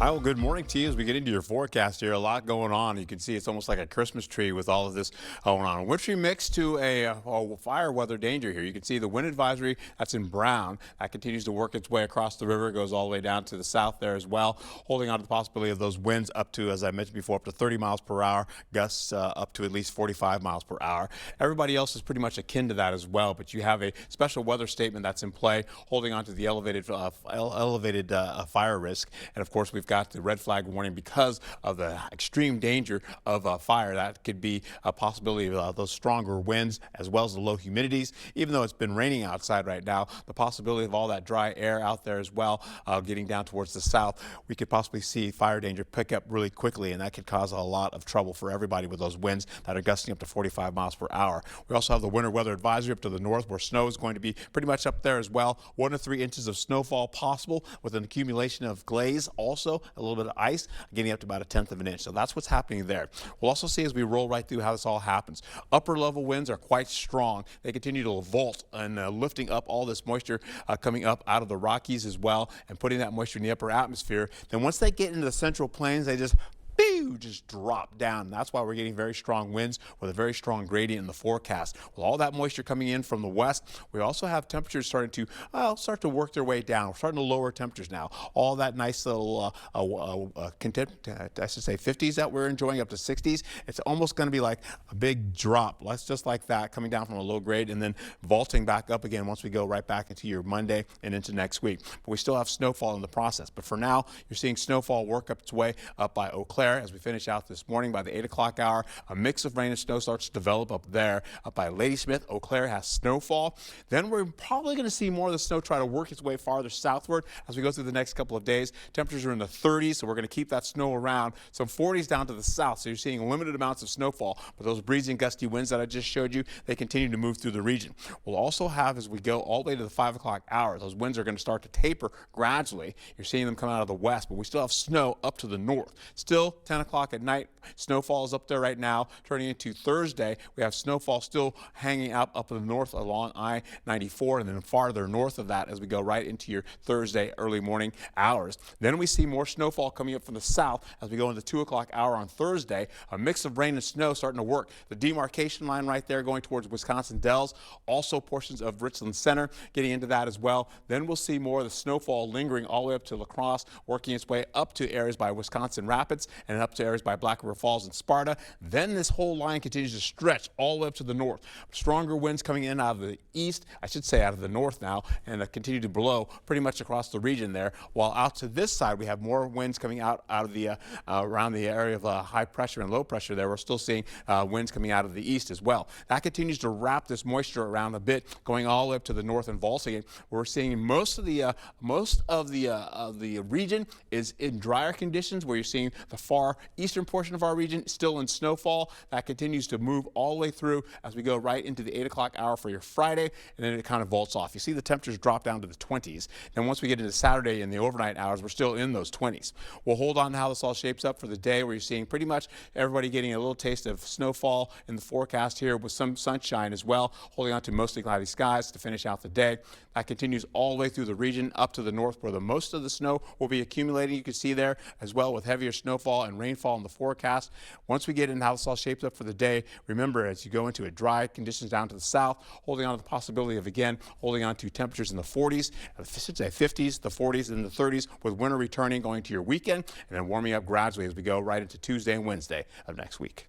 Hi, well, good morning to you as we get into your forecast here. A lot going on. You can see it's almost like a Christmas tree with all of this going on. Wintry mix to a fire weather danger here. You can see the wind advisory that's in brown. That continues to work its way across the river, goes all the way down to the south there as well, holding on to the possibility of those winds up to, as I mentioned before, up to 30 miles per hour, gusts up to at least 45 miles per hour. Everybody else is pretty much akin to that as well, but you have a special weather statement that's in play, holding on to the elevated fire risk. And of course, we've got the red flag warning because of the extreme danger of fire. That could be a possibility of those stronger winds as well as the low humidities. Even though it's been raining outside right now, the possibility of all that dry air out there as well, getting down towards the south, we could possibly see fire danger pick up really quickly, and that could cause a lot of trouble for everybody with those winds that are gusting up to 45 miles per hour. We also have the winter weather advisory up to the north, where snow is going to be pretty much up there as well. 1 to 3 inches of snowfall possible, with an accumulation of glaze, also a little bit of ice, getting up to about 1/10 of an inch. So that's what's happening there. We'll also see as we roll right through how this all happens. Upper level winds are quite strong. They continue to vault and lifting up all this moisture coming up out of the Rockies as well, and putting that moisture in the upper atmosphere. Then once they get into the central plains, they just drop down. That's why we're getting very strong winds with a very strong gradient in the forecast. With all that moisture coming in from the west, we also have temperatures starting to start to work their way down. We're starting to lower temperatures now. All that nice little I should say 50s that we're enjoying up to 60s. It's almost going to be like a big drop. Let's just like that, coming down from a low grade and then vaulting back up again once we go right back into your Monday and into next week. But we still have snowfall in the process. But for now, you're seeing snowfall work up its way up by Eau Claire. As we finish out this morning by the 8 o'clock hour, a mix of rain and snow starts to develop up there. Up by Ladysmith, Eau Claire has snowfall. Then we're probably going to see more of the snow try to work its way farther southward as we go through the next couple of days. Temperatures are in the 30s, so we're going to keep that snow around. Some 40s down to the south, so you're seeing limited amounts of snowfall. But those breezy and gusty winds that I just showed you, they continue to move through the region. We'll also have, as we go all the way to the 5 o'clock hour, those winds are going to start to taper gradually. You're seeing them come out of the west, but we still have snow up to the north. Still 10 o'clock at night, snowfall is up there right now. Turning into Thursday, we have snowfall still hanging out up in the north along I-94, and then farther north of that as we go right into your Thursday early morning hours. Then we see more snowfall coming up from the south as we go into 2 o'clock hour on Thursday. A mix of rain and snow starting to work. The demarcation line right there going towards Wisconsin Dells, also portions of Richland Center getting into that as well. Then we'll see more of the snowfall lingering all the way up to La Crosse, working its way up to areas by Wisconsin Rapids and up to areas by Black River Falls and Sparta. Then this whole line continues to stretch all the way up to the north. Stronger winds coming in out of the east, I should say out of the north now, and continue to blow pretty much across the region there. While out to this side, we have more winds coming out of the around the area of high pressure and low pressure there. We're still seeing winds coming out of the east as well. That continues to wrap this moisture around a bit, going all the way up to the north and vaulting it. We're seeing most of the region is in drier conditions, where you're seeing the far eastern portion of our region still in snowfall. That continues to move all the way through as we go right into the 8 o'clock hour for your Friday, and then it kind of vaults off. You see the temperatures drop down to the 20s. And once we get into Saturday in the overnight hours, we're still in those 20s. We'll hold on to how this all shapes up for the day, where you're seeing pretty much everybody getting a little taste of snowfall in the forecast here with some sunshine as well, holding on to mostly cloudy skies to finish out the day. That continues all the way through the region up to the north, where the most of the snow will be accumulating. You can see there as well, with heavier snowfall and rainfall in the forecast. Once we get into how this all shapes up for the day, remember, as you go into it, dry conditions down to the south, holding on to the possibility of, again, holding on to temperatures in the 40s, I should say 50s, the 40s, and the 30s, with winter returning going to your weekend, and then warming up gradually as we go right into Tuesday and Wednesday of next week.